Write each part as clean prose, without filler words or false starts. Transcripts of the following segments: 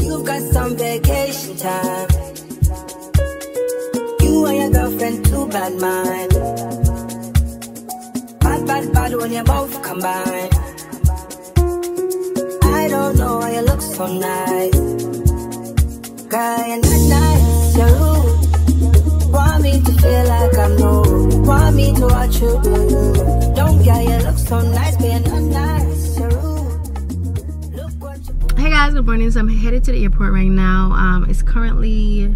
You've got some vacation time. You and your girlfriend, too bad mind. Bad when you both combine. I don't know why you look so nice. Girl, you're not nice, you're rude. Want me to feel like I'm new. Want me to watch you do you. Don't care, you look so nice, but you're not nice, you're rude. Look what you. Hey guys, good morning. So I'm headed to the airport right now. It's currently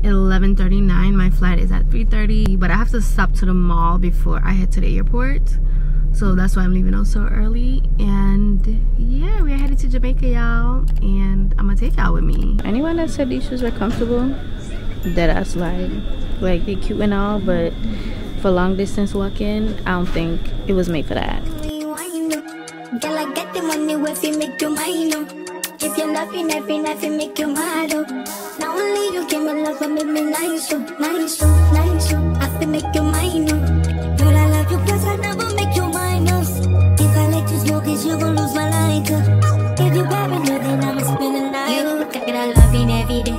11:39. My flight is at 3:30, but I have to stop to the mall before I head to the airport. So that's why I'm leaving out so early. And yeah, we're headed to Jamaica, y'all. And I'm gonna take y'all with me. Anyone that said these shoes were comfortable, deadass lie. Like they're cute and all, but for long distance walking, I don't think it was made for that. Girl, I get the money if you make you mine. If you're nothing, make you mad. Not only you give me love, but make me nice, nice, nice. I have to make you mine. Girl, I love you, plus I never make you minus. If I let you smoke it, you gon' lose my light. If you grab it, then I'ma spend the night. You got that loving every day.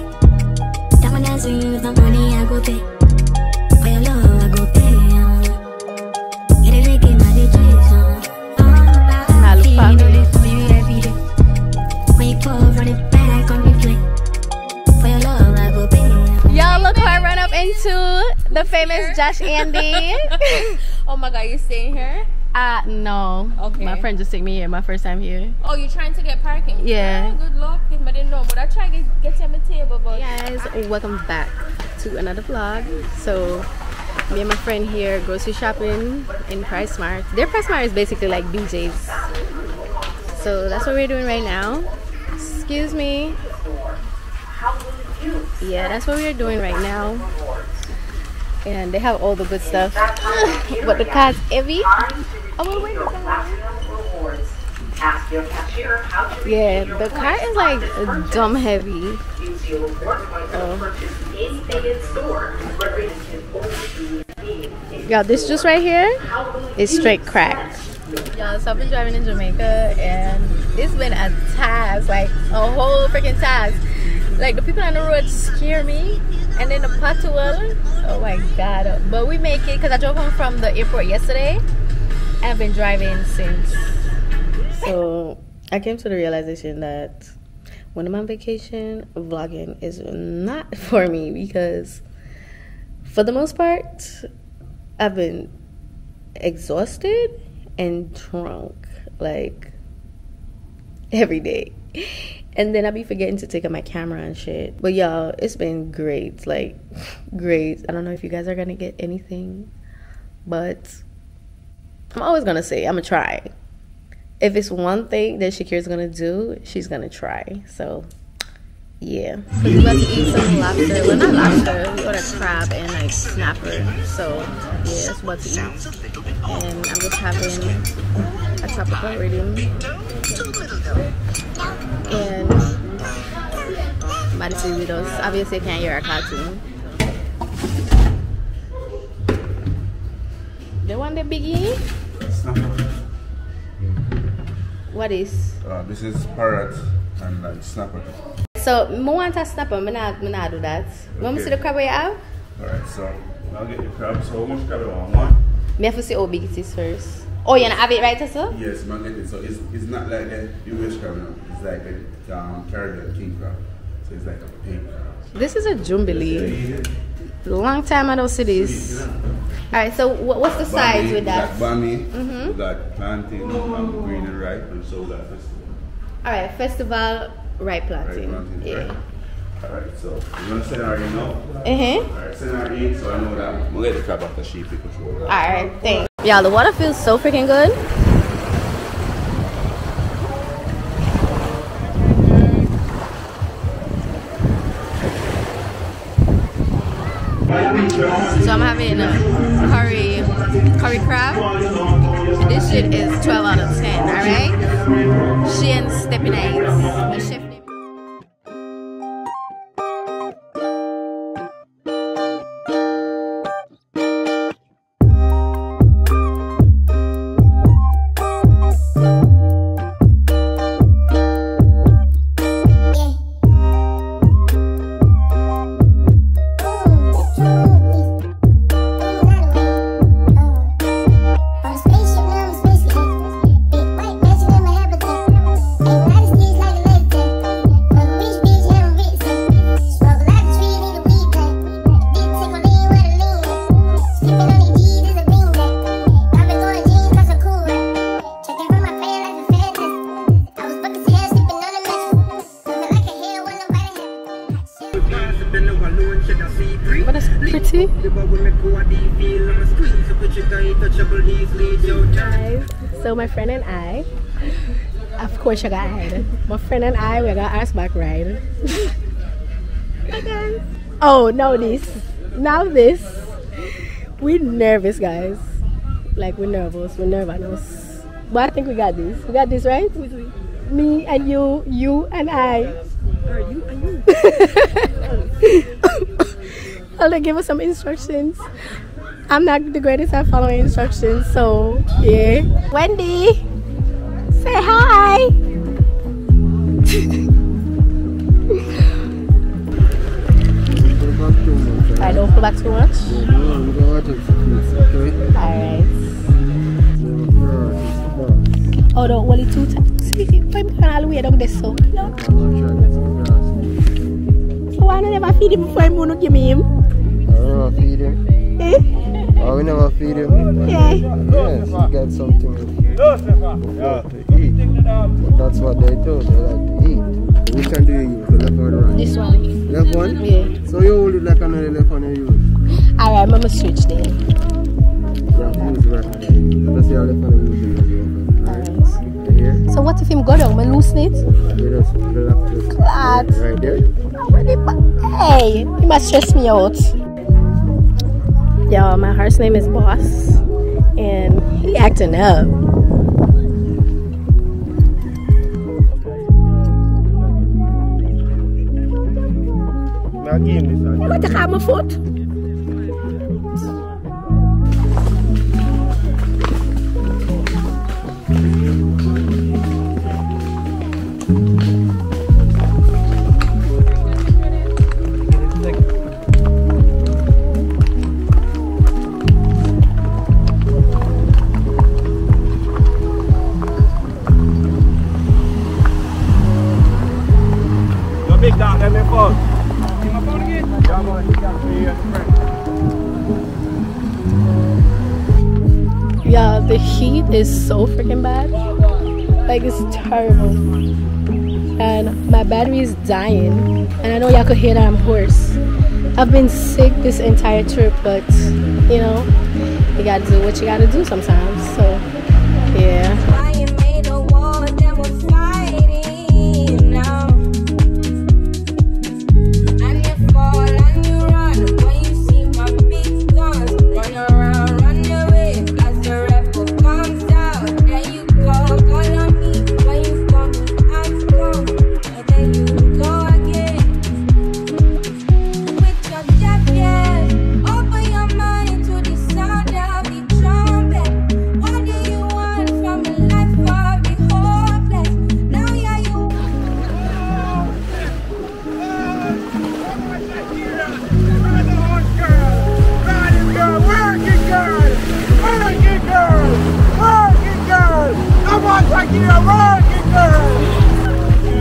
Someone else will use the money, I go pay. For your love, I go pay. Get it, make it my situation. Nah, look back. Y'all, look who I run up into, the famous Josh Andy. Oh my god, you're staying here? No. Okay. My friend just took me here, my first time here. Oh, you're trying to get parking? Yeah. Oh, good luck. I didn't know, but I try to get you on the table. But Hey guys, welcome back to another vlog. So, me and my friend here grocery shopping in Price Mart. Their Price Mart is basically like BJ's. So that's what we're doing right now. Excuse me. Yeah, that's what we're doing right now. And they have all the good stuff. But the car's heavy. Oh, wait. Yeah, the car is like dumb heavy. Oh. Yeah, this juice right here is straight crack. Y'all, so I've been driving in Jamaica and it's been a task, like a whole freaking task. Like the people on the road scare me, and then the pothole, oh my god. But we make it because I drove home from the airport yesterday and I've been driving since. So I came to the realization that when I'm on vacation, vlogging is not for me because for the most part I've been exhausted and drunk like every day, and then I be forgetting to take out my camera and shit. But y'all, it's been great, like great. I don't know if you guys are gonna get anything, but I'm always gonna say I'm gonna try. If it's one thing that Shakira's gonna do, she's gonna try. So yeah, so we're about to eat some lobster. Well, not lobster, we ordered crab and like snapper. So yeah, that's what to eat. And I'm just having a tropical rhythm. And Madison with us. Obviously, I can't hear a cartoon. The one the biggie? Snapper. What is? This is parrot and like snapper. So, I want a snapper. I'm not do that. You want me to see the crab you have? Alright, so I'll get the crab. So, how much crab you want? Me have to see how big it is first. Oh, you have it right, sir? Yes, I'm get it. So, it's not like the US crab, no. It's like the Caribbean king crab. So, it's like a pink crab. This is a jumbly. Long time I don't see this. Alright, so what's the size with that? We got bammy, we got plantain, green and ripe, and so we got festival. Alright, festival, ripe plantain. Yeah. Right. Alright, so you want to send her in now? Alright, send her in so I know that we'll get the crab after she pick control. Alright, thanks. Y'all, the water feels so freaking good. So I'm having a curry crab. This shit is 12 out of 10, alright? She and stepping eggs. The chef name. See? Guys, so my friend and I, of course I got ride. My friend and I, we got horseback ride. Okay. Oh, now this. We're nervous, guys. Like, we're nervous. But I think we got this. We got this, right? Me and you and I. You and you. They give us some instructions. I'm not the greatest at following instructions, so yeah. Wendy, say hi. I don't pull back too much. Alright. Oh, don't hold it too tight. See, I'm all the way down this so. So why don't never feed him before I'm gonna give me him? I don't never feed him. Eh? Oh, we never feed him. Yeah. Yes, you get something to eat. But that's what they do, they like to eat. Which one do you use? The left or the right? This one. Left one? Yeah. So you hold it like another left one you use? Alright, I'm gonna switch there. You have to use the right one. Let's see how left one you use. Alright. Here. So what if him go down? I loosen it? You just put it up to Clad. right there. Hey, you must stress me out. Yo, my horse name is Boss, and he acting up. Now give him this one. What the hell, my foot? Big dog, let me fall. Yeah, the heat is so freaking bad. Like, it's terrible. And my battery is dying. And I know y'all could hear that I'm hoarse. I've been sick this entire trip, but you know, you gotta do what you gotta do sometimes. So, yeah.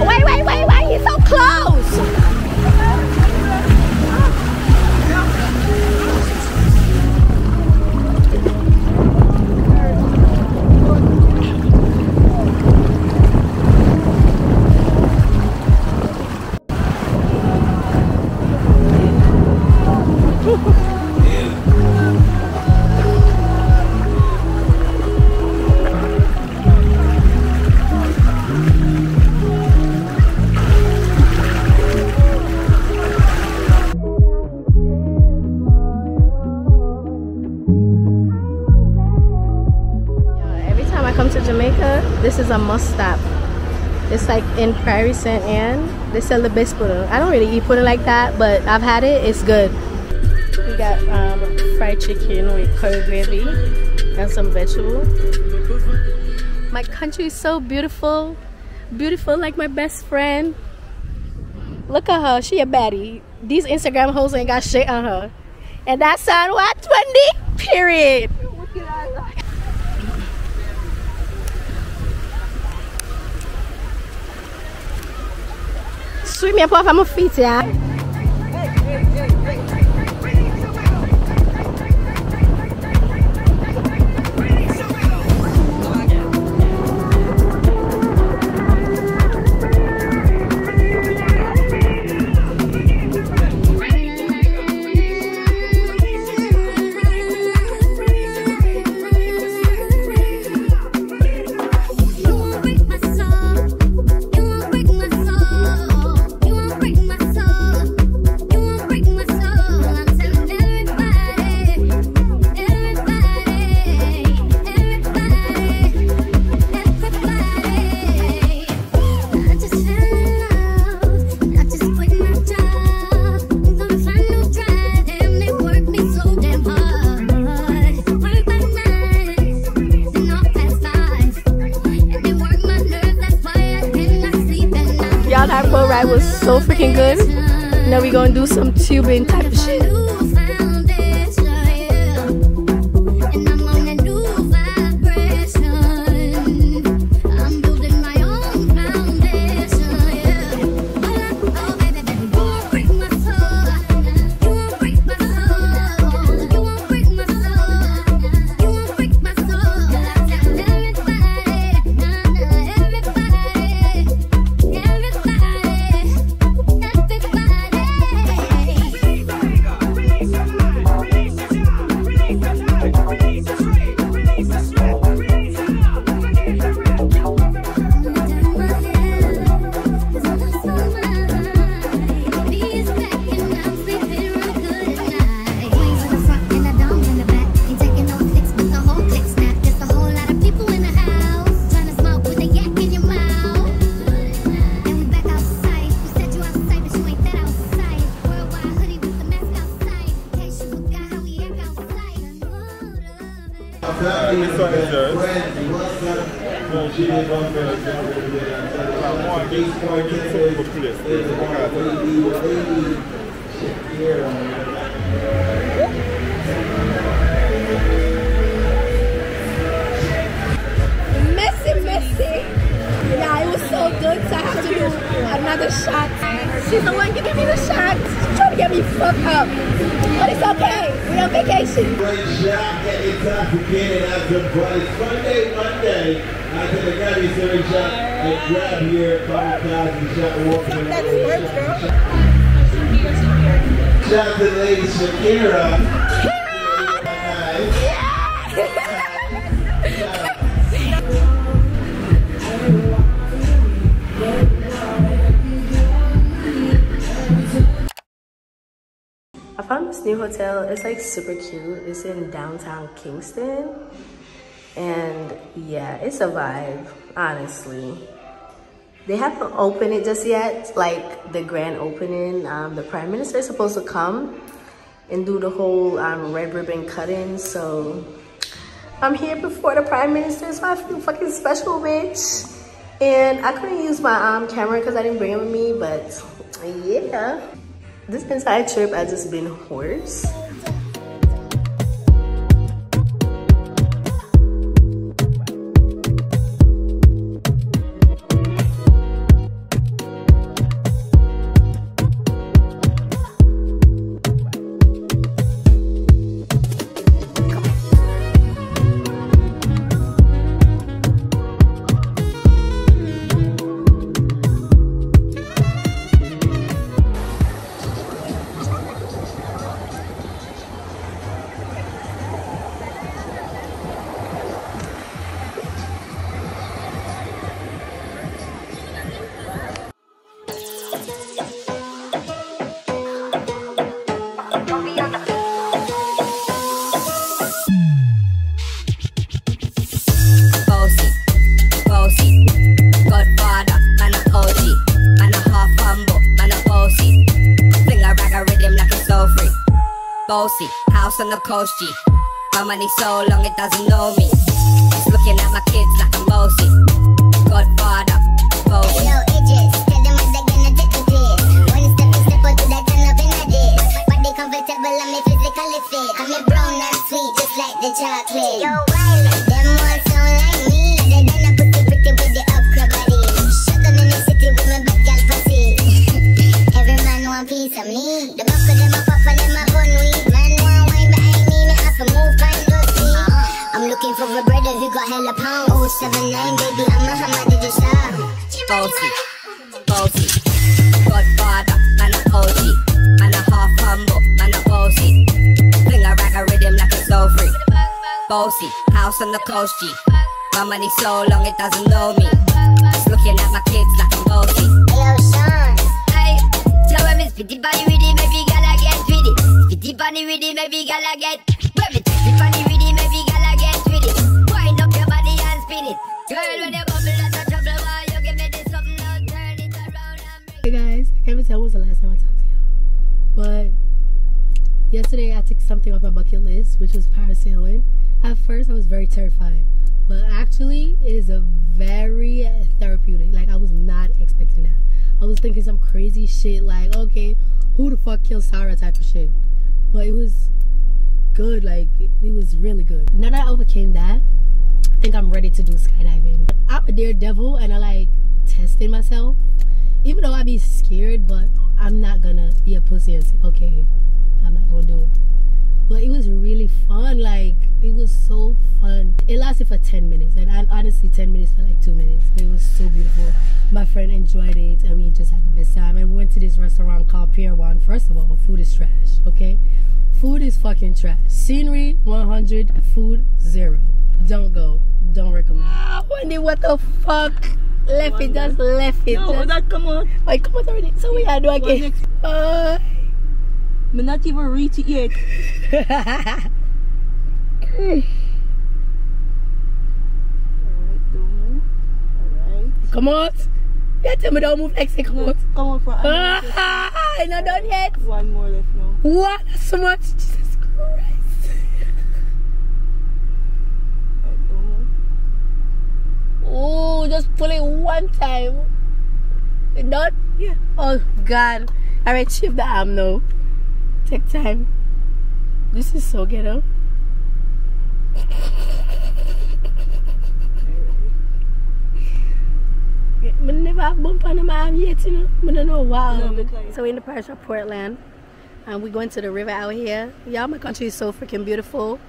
Wait, why are you so close? To Jamaica, this is a must stop. It's like in Prairie St. Anne. They sell the best pudding. I don't really eat pudding like that, but I've had it. It's good. We got fried chicken with curry gravy and some vegetable. My country is so beautiful, beautiful like my best friend. Look at her, she a baddie. These Instagram hoes ain't got shit on her, and that's on what 20. Period. Sweep me up off my feet, yeah. Y'all, that boat ride was so freaking good. Now we gonna do some tubing type of shit. This one is yours. Messy. Yeah, it was so good, so I have to do another shot. She's the one giving me the shot. She's trying to get me fucked up. But it's okay. We're on vacation. Great shot, get intoxicated after Sunday, Monday. After the Gabby Surrey shot, and grab here, couple clouds and shot walking. That works, girl. Shout to the lady Shakera. I found this new hotel. It's like super cute. It's in downtown Kingston. And yeah, it's a vibe, honestly. They haven't opened it just yet, like the grand opening. The Prime Minister is supposed to come and do the whole red ribbon cutting. So I'm here before the Prime Minister, so I feel fucking special, bitch. And I couldn't use my camera because I didn't bring it with me, but yeah. This entire trip has just been horse. Bossy, house on the coast, G. My money so long it doesn't know me. It's looking at my kids like I'm bossy. Godfather, bossy. Yo, Idris, tell them what they're gonna take to this. One step onto that turn up in a dish. Body comfortable, I'm physically fit. I'm brown and sweet, just like the chocolate. Yo, Wiley, them ones sound like me. They done a pretty with the upcra body. Shut them in the city with my bad gal pussy. Every man want piece of me. The buff of them a pop of them a bun weed. I'm looking for a brother who got hella pound. 079, baby, I'm a hammer, did you stop? Bossy, bossy. Godfather, man a OG. Man a half humble, man a bossy. Fling a rag a rhythm like it's so free. Bossy, house on the coast, G. My money so long it doesn't know me. It's looking at my kids like I'm bossy. Hey, yo, Sean. Hey, tell him it's 50 body with it, maybe gala get with it. 50 body with it, maybe gala get. Grab it, 50 body with it, maybe gala get with it. Wind up your body and spin it. Girl, when you bubble, that's a trouble. Why you give me this something, now turn it around and bring it. Hey guys, I can't even tell when was the last time I talked to y'all. But yesterday I took something off my bucket list, which was parasailing. At first I was very terrified, but actually it is a very therapeutic. Like I was not expecting that. I was thinking some crazy shit like, okay, who the fuck killed Sarah type of shit. But it was good, like it was really good. Now that I overcame that, I think I'm ready to do skydiving. I'm a daredevil and I like testing myself. Even though I be scared, but I'm not gonna be a pussy and say, okay, I'm not gonna do it. But it was really fun, like it was so fun. It lasted for 10 minutes and honestly 10 minutes felt like 2 minutes. But it was so beautiful. My friend enjoyed it and we just had the best time. And we went to this restaurant called Pier 1. First of all, food is trash, okay? Food is fucking trash. Scenery 100, food 0. Don't go, don't recommend. Wendy, what the fuck? Left it, just left it. No, that come out. Oh, it come out already. So we gotta do again. Me not even reach it yet. Alright. Come on. Yeah, tell me don't move like say come on. Come on for I'm not done yet. One more left now. What? That's so much. Jesus Christ. Oh, just pull it one time. You done? Yeah. Oh God. Alright, shift the arm now. Take time. This is so ghetto. I never have bump on my arm yet, you know. I don't know why. No, so we're in the parish of Portland and we're going to the river out here. Y'all, my country is so freaking beautiful.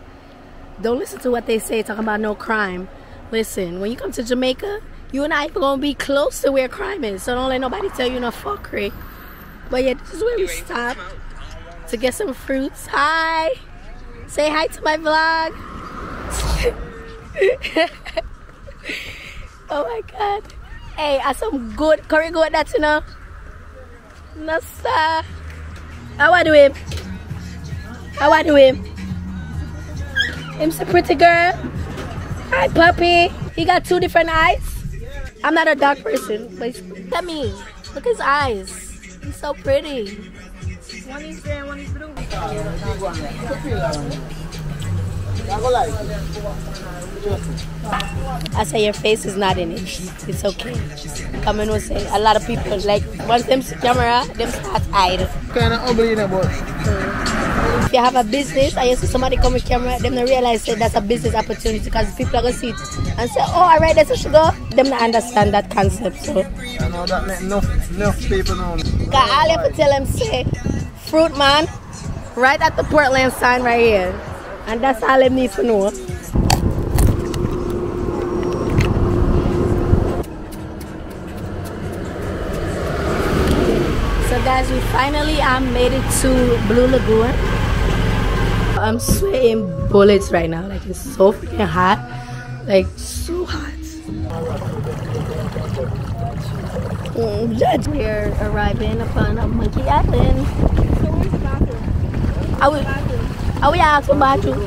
Don't listen to what they say talking about no crime. Listen, when you come to Jamaica, you and I are gonna be close to where crime is. So don't let nobody tell you no fuckery. But yeah, this is where we stop to get some fruits. Hi! Say hi to my vlog. Oh my God. Hey, I some good curry goat that, you know. No sir. How I do him? How I do him? Him's a pretty girl. Hi puppy. He got 2 different eyes. I'm not a dark person, but look at me. Look at his eyes. He's so pretty. One is there, one is blue. I say your face is not in it. It's okay. Come and we'll say a lot of people like once them see camera, them start hide. Kind of ugly in a bush. If you have a business and you see somebody come with camera, them don't realize that that's a business opportunity because people are gonna see it and say, oh, alright, that's a sugar. Them don't understand that concept. So I know that enough people know. all you have to tell them say, fruit man, right at the Portland sign right here. And that's all them need to know. So guys, we finally made it to Blue Lagoon. I'm sweating bullets right now. Like it's so freaking hot. Like so hot. We're arriving upon a monkey island. So where's the bathroom? Are we out for bathroom?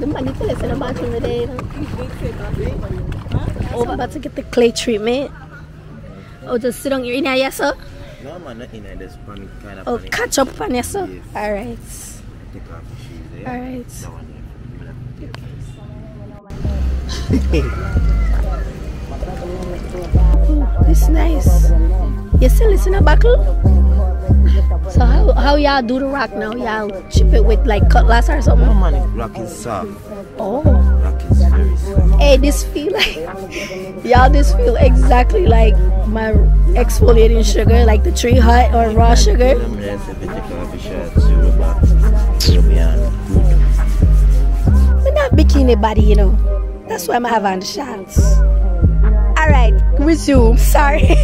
The money to listen to bathroom today. Oh, we're about to get the clay treatment. Oh, just sit on your inner, yes, sir? No, man, not in this kind of. Oh, catch up on yes, sir? Yes. Alright. Take off the shoes, Alright. This is nice. You still listen to buckle? So how y'all do the rock now? Y'all chip it with like cutlass or something? No, man, rock is soft. Oh. Rock is very soft. Hey, this feel like y'all. This feel exactly like my exfoliating sugar, like the tree hut or raw sugar. But not bikini body, you know. That's why I'm having the shots. All right, resume. Sorry.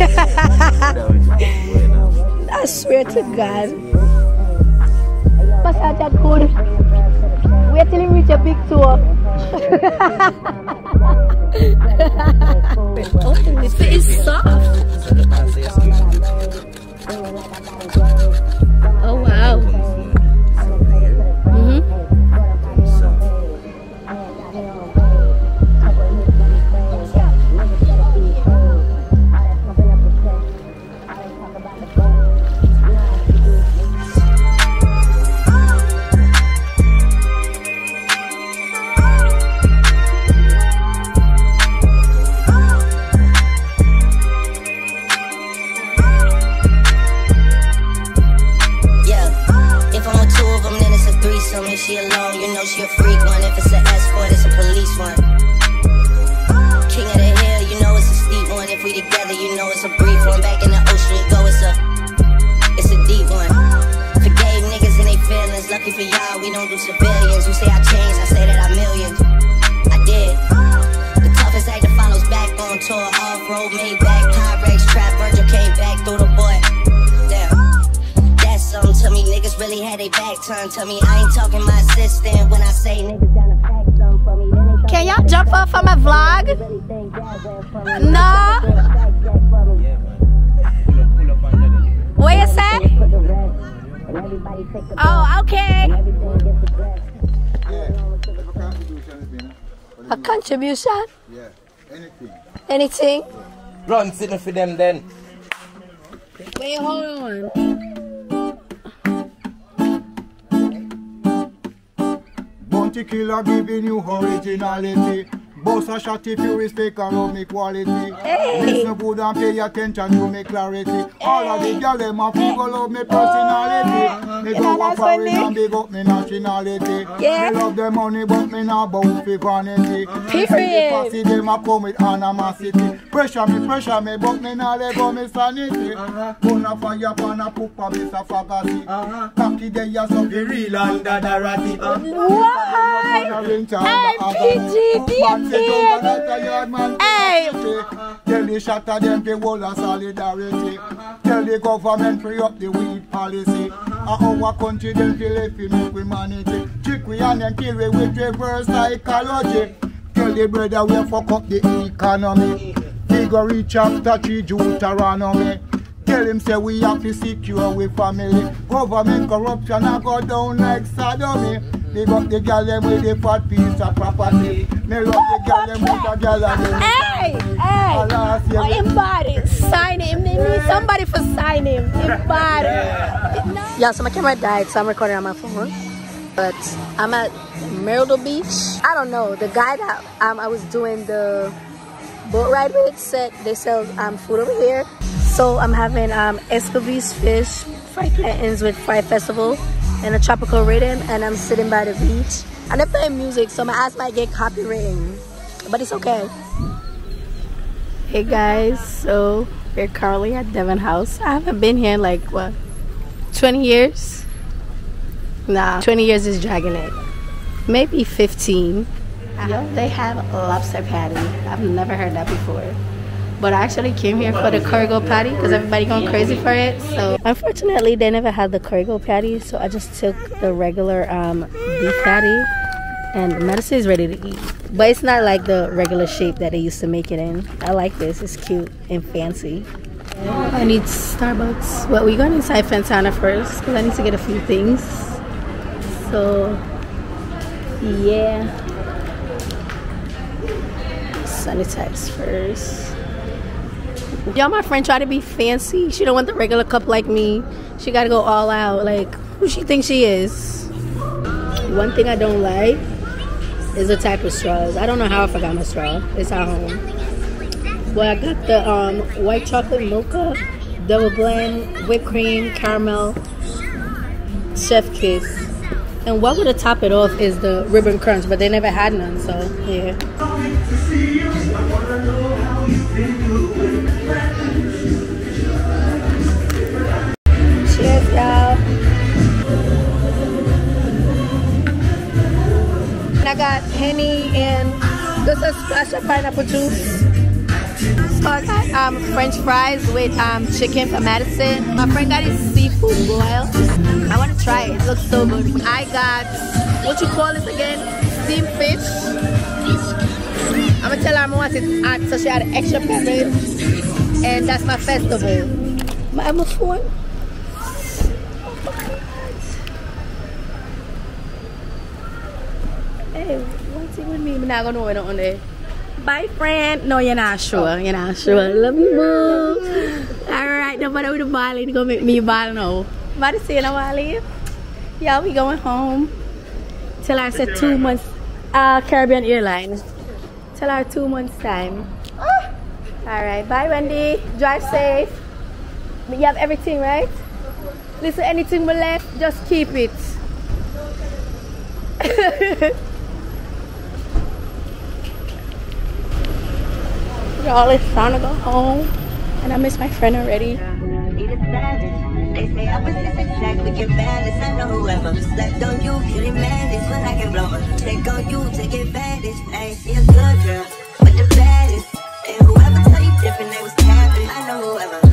I swear to God. Massage are good. Wait till you reach a big toe. Oh, this is soft. Oh wow. know it's a brief one. Back in the ocean you go, it's a deep one. Forgave niggas and they feelings. Lucky for y'all, we don't do civilians. You say I changed, I say that I millions. I did. The toughest actor follows back on tour. Off-road, made back, Pyrex, trap, Virgil came back through the boy. Damn. That's something to me. Niggas really had their back turned to me. I ain't talking my assistant when I say niggas gotta pack something for me. Can y'all jump off on my vlog? No. What you say? Oh, okay. A contribution? Yeah, anything. Anything? Run, sitting for them then. Wait, hold on. Bounty killer giving you originality. Boss a shot if you respect and love me quality. Hey. Listen good and pay attention to me clarity. Hey. All of the girls them a people love me personality. Me go a foreign and big up me nationality. Yeah. Me love the money but me not bound for vanity. Period. Passy them a come with animosity. Pressure me but me not let go me sanity. Gonna fire pan a poop a miss a fagasi. Cocky they a so the real under the ratty. Why? PGD. Hey! Tell the shatter them the whole of solidarity. Tell the government free up the weed policy. Our country them feel left in humanity. Trick we and then kill we with reverse psychology. Tell the brother we fuck up the economy. Figure reach after 3 Deuteronomy. Tell him say we have to secure with family. Government corruption a go down like sodomy. They got the girl them with the fat piece of property. Me love the girl them with the girl and them. Hey! Oh, him body. Sign him. They need somebody for sign him. Him body. Yeah, so my camera died, so I'm recording on my phone. But I'm at Myrtle Beach. I don't know. The guy that I was doing the boat ride with said they sell food over here. So I'm having escovitch fish, fried plantains with fried festival, and a tropical rhythm, and I'm sitting by the beach. And they're playing music, so my ass might get copywritten, but it's okay. Hey guys, so we're currently at Devon house. I haven't been here in like, what, 20 years? Nah, 20 years is dragging it. Maybe 15. Yo, they have a lobster patty. I've never heard that before. But I actually came here for the cargo patty because everybody going crazy for it. So unfortunately, they never had the cargo patty, so I just took the regular beef patty, and medicine is ready to eat. But it's not like the regular shape that they used to make it in. I like this. It's cute and fancy. I need Starbucks. Well, we're going inside Fantana first because I need to get a few things. So yeah, sanitize first. Y'all, my friend try to be fancy. She don't want the regular cup like me. She gotta go all out. Like, who she thinks she is? One thing I don't like is the type of straws. I don't know how I forgot my straw. It's at home. Well, I got the white chocolate mocha, double blend, whipped cream, caramel, chef kiss. And what would top it off is the ribbon crunch, but they never had none, so yeah. Cheers, y'all. I got Henny and just a splash of pineapple juice. So I got French fries with chicken from Madison. My friend got his seafood boil. I want to try it. It looks so good. I got, what you call this again? Steamed fish. I'm gonna tell her I want it hot, so she had extra pepper. And that's my festival. My phone. Hey, what's it with me? I'm not gonna know it on there. Bye, friend. No, you're not sure. You're not sure. Love you, boo. Alright, nobody with the ball. You're gonna make me ball now. About to see you in a while. Y'all, we going home. Till I said 2 months. Caribbean Airlines. Till our 2 months time. Alright, bye, Wendy. Drive safe. You have everything, right? Listen, anything we left, just keep it. Y'all, it's time to go home. And I miss my friend already. They say opposites attract, we can balance. I know whoever slept on you can manage when I can blow her. Take on you, take advantage. Hey, she a good girl, but the baddest. And whoever tell you different, they was capping. I know whoever.